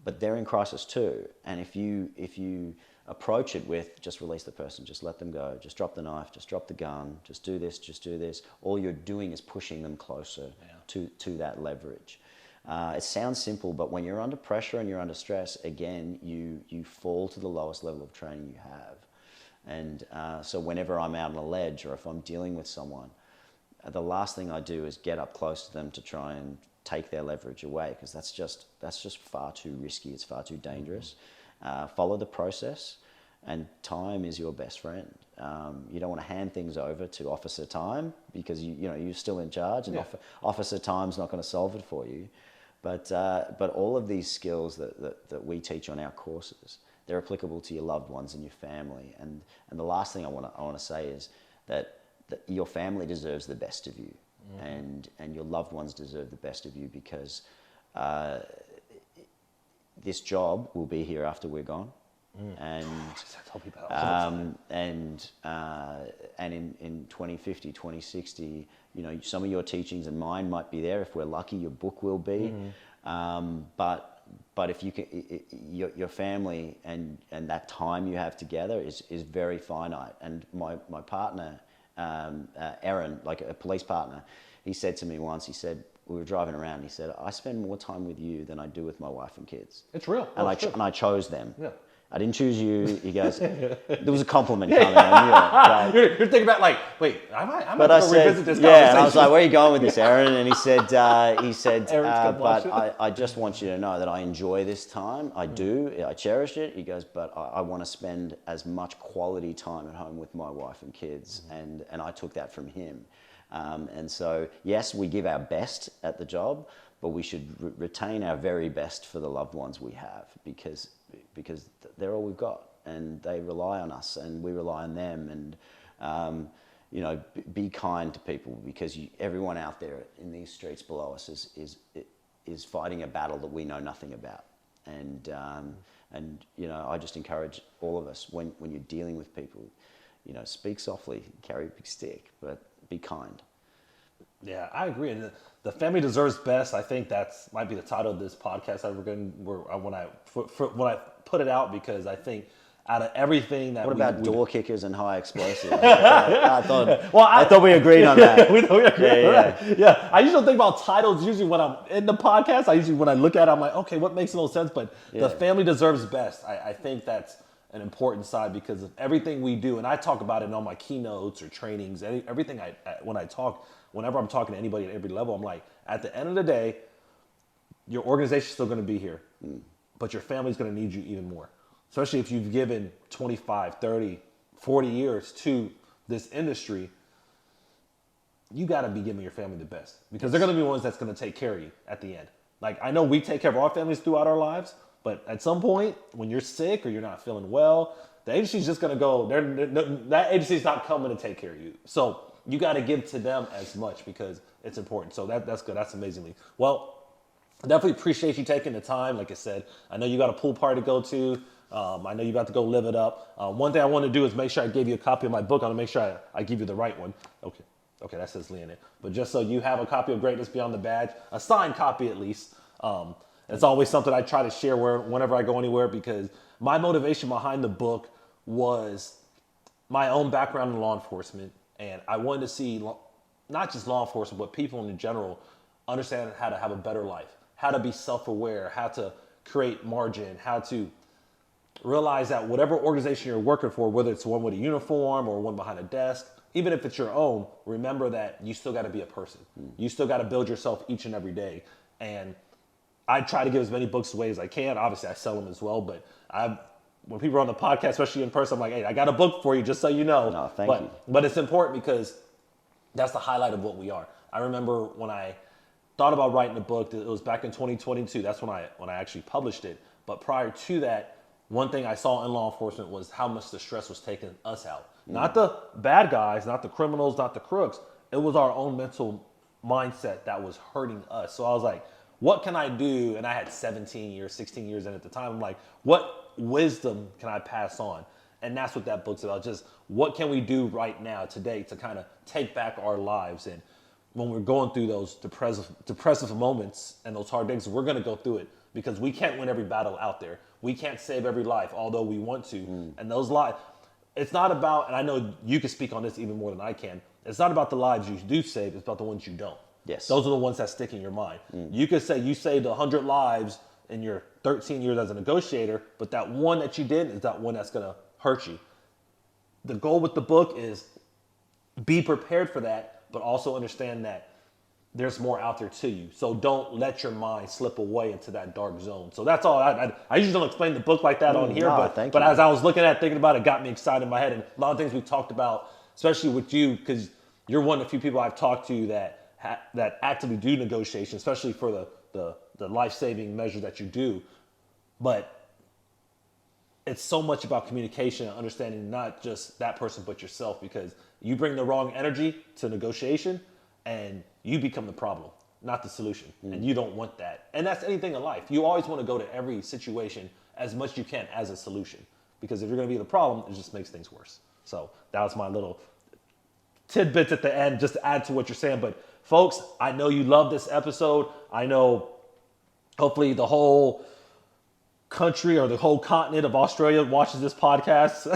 But they're in crisis too. And if you approach it with just release the person, just let them go, just drop the knife, just drop the gun, just do this, all you're doing is pushing them closer to that leverage. It sounds simple, but when you're under pressure and you're under stress, again, you fall to the lowest level of training you have. And so whenever I'm out on a ledge, or if I'm dealing with someone, the last thing I do is get up close to them to try and take their leverage away, because that's just far too risky. It's far too dangerous. Follow the process, and time is your best friend. You don't want to hand things over to Officer Time, because you're still in charge, and Officer Time's not going to solve it for you. But all of these skills that we teach on our courses, they're applicable to your loved ones and your family. And the last thing I want to say is that your family deserves the best of you, and your loved ones deserve the best of you, because this job will be here after we're gone. And in 2050, 2060, some of your teachings and mine might be there. If we're lucky, your book will be. But if you can, your family and that time you have together is very finite. And my partner, Aaron, like a police partner, he said to me once, he said, we were driving around, he said, I spend more time with you than I do with my wife and kids. It's real. And I chose them. Yeah. I didn't choose you. He goes, there was a compliment coming. I knew it. You're thinking about like, wait, I might revisit this conversation. Yeah, and I was like, where are you going with this, Aaron? And he said, but I just want you to know that I enjoy this time. I do. I cherish it. He goes, but I want to spend as much quality time at home with my wife and kids. And I took that from him. And so, yes, we give our best at the job, but we should retain our very best for the loved ones we have, because they're all we've got, and they rely on us, and we rely on them. And be kind to people, because everyone out there in these streets below us is fighting a battle that we know nothing about. And I just encourage all of us, when you're dealing with people, speak softly, carry a big stick, but be kind. Yeah, I agree. And the family deserves best. I think that's might be the title of this podcast when I put it out, because I think out of everything that What about door kickers and high explosives? I I thought we agreed on that. we agreed on that. Yeah. I usually think about titles usually when I'm in the podcast. When I look at it, I'm like, okay, what makes the most sense? But the family deserves best. I think that's an important side because of everything we do. And I talk about it in all my keynotes or trainings, everything whenever I'm talking to anybody at every level, I'm like, at the end of the day, your organization's still going to be here, but your family's going to need you even more. Especially if you've given 25, 30, 40 years to this industry, you got to be giving your family the best, because they're going to be the ones that's going to take care of you at the end. Like, I know we take care of our families throughout our lives, but at some point when you're sick or you're not feeling well, the agency's just going to go, that agency's not coming to take care of you. So you got to give to them as much because it's important. So that's good. That's amazingly. Well, I definitely appreciate you taking the time. Like I said, I know you got a pool party to go to. I know you about to go live it up. One thing I want to do is make sure I gave you a copy of my book. I want to make sure I give you the right one. Okay, that says Lee in it. But just so you have a copy of Greatness Beyond the Badge, a signed copy at least. It's always something I try to share whenever I go anywhere, because my motivation behind the book was my own background in law enforcement. And I wanted to see not just law enforcement, but people in general understand how to have a better life, how to be self-aware, how to create margin, how to realize that whatever organization you're working for, whether it's one with a uniform or one behind a desk, even if it's your own, remember that you still got to be a person. You still got to build yourself each and every day. And I try to give as many books away as I can. Obviously, I sell them as well, but when people are on the podcast, especially in person, I'm like, hey, I got a book for you, just so you know. No, thank you. But it's important because that's the highlight of what we are. I remember when I thought about writing a book, it was back in 2022. That's when I actually published it. But prior to that, one thing I saw in law enforcement was how much the stress was taking us out. Not the bad guys, not the criminals, not the crooks. It was our own mental mindset that was hurting us. So I was like, what can I do? And I had 16 years in at the time. I'm like, what wisdom can I pass on? And that's what that book's about. Just what can we do right now, today, to kind of take back our lives? And when we're going through those depressive moments and those hard days, we're going to go through it, because we can't win every battle out there. We can't save every life, although we want to. And those lives, it's not about, and I know you can speak on this even more than I can, it's not about the lives you do save, it's about the ones you don't. Yes. Those are the ones that stick in your mind. You could say you saved 100 lives in your 13 years as a negotiator, but that one that you did is that one that's going to hurt you. The goal with the book is be prepared for that, but also understand that there's more out there to you. So don't let your mind slip away into that dark zone. So that's all. I usually don't explain the book like that on here, but as I was looking at it, thinking about it, got me excited in my head. And a lot of things we talked about, especially with you, because you're one of the few people I've talked to that actively do negotiation, especially for the life-saving measure that you do. But it's so much about communication and understanding not just that person, but yourself, because you bring the wrong energy to negotiation and you become the problem, not the solution. And you don't want that. And that's anything in life. You always want to go to every situation as much as you can as a solution, because if you're going to be the problem, it just makes things worse. So that was my little tidbits at the end, just to add to what you're saying. But folks, I know you love this episode. I know hopefully the whole country or the whole continent of Australia watches this podcast.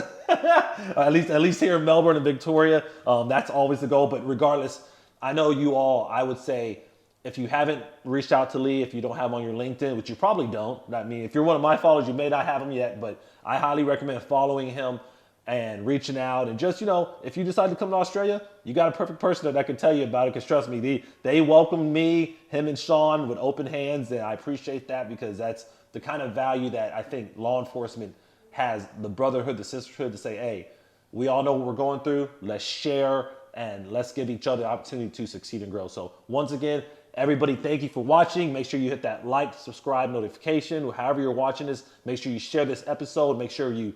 at least here in Melbourne and Victoria. That's always the goal. But regardless, I know you all, I would say, if you haven't reached out to Lee, if you don't have him on your LinkedIn, which you probably don't. I mean, if you're one of my followers, you may not have him yet, but I highly recommend following him and reaching out. And just, if you decide to come to Australia, you got a perfect person that can tell you about it. Because trust me, they welcomed me, him and Sean, with open hands. And I appreciate that, because that's the kind of value that I think law enforcement has, the brotherhood, the sisterhood, to say, hey, we all know what we're going through. Let's share and let's give each other the opportunity to succeed and grow. So once again, everybody, thank you for watching. Make sure you hit that like, subscribe, notification, however you're watching this. Make sure you share this episode. Make sure you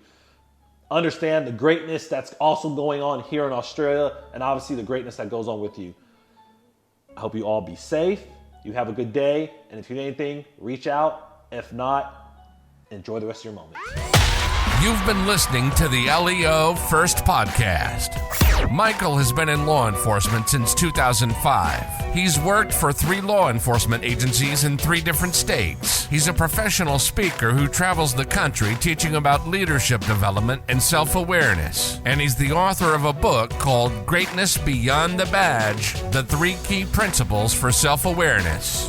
understand the greatness that's also going on here in Australia, and obviously the greatness that goes on with you. I hope you all be safe. You have a good day. And if you need anything, reach out. If not, enjoy the rest of your moment. You've been listening to the LEO First Podcast. Michael has been in law enforcement since 2005. He's worked for 3 law enforcement agencies in 3 different states. He's a professional speaker who travels the country teaching about leadership development and self-awareness. And he's the author of a book called Greatness Beyond the Badge, The 3 Key Principles for Self-Awareness.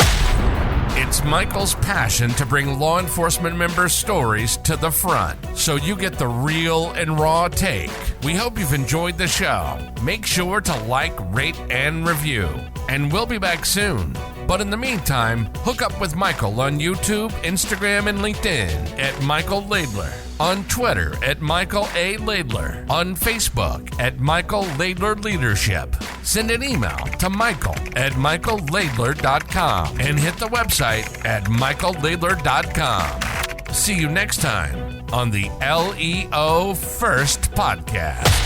It's Michael's passion to bring law enforcement members' stories to the front, so you get the real and raw take. We hope you've enjoyed the show. Make sure to like, rate, and review. And we'll be back soon. But in the meantime, hook up with Michael on YouTube, Instagram, and LinkedIn at Michael Laidler, on Twitter at Michael A. Laidler, on Facebook at Michael Laidler Leadership. Send an email to michael@michaellaidler.com and hit the website at michaellaidler.com. See you next time on the LEO First Podcast.